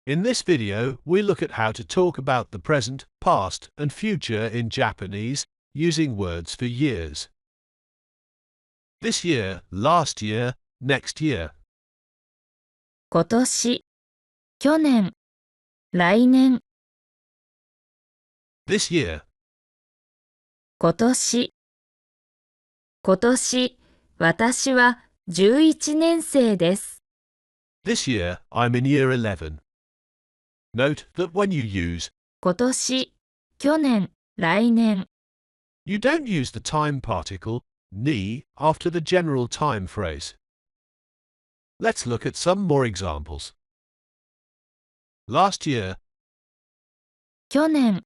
In this video, we look at how to talk about the present, past, and future in Japanese using words for years. This year, last year, next year. 今年、去年、来年、This year, 今年。今年、私は11年生です。this year, I'm in year 11. Note that when you use 今年、去年、来年。you don't use the time particle, ni, after the general time phrase. Let's look at some more examples. Last year, 去年。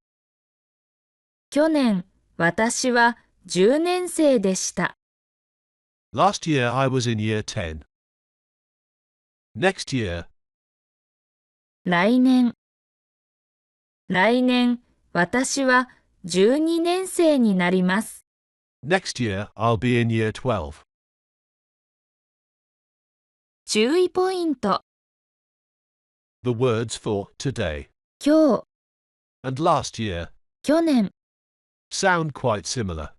去年、私は10年生でした。last year I was in year 10. Next year, 来年。来年、私は12年生になります。next year I'll be in year 12. 注意ポイント。The words for today 今日、 and last year 去年。sound quite similar.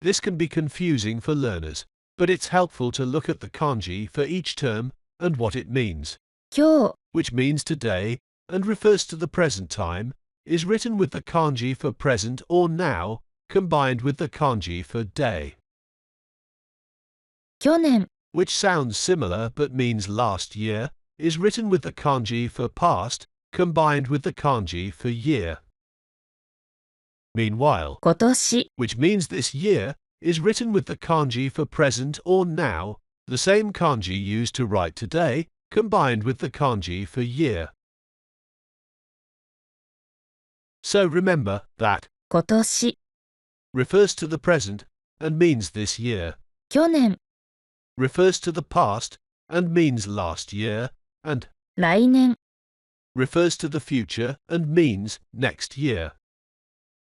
This can be confusing for learners, but it's helpful to look at the kanji for each term and what it means. 今日、 Which means today and refers to the present time, is written with the kanji for present or now, combined with the kanji for day. 去年、 Which sounds similar but means last year, is written with the kanji for past, combined with the kanji for year. Meanwhile, 今年。 which means this year, is written with the kanji for present or now, the same kanji used to write today, combined with the kanji for year. So remember that 今年、 refers to the present and means this year, 去年、 refers to the past and means last year, and 来年。 refers to the future and means next year.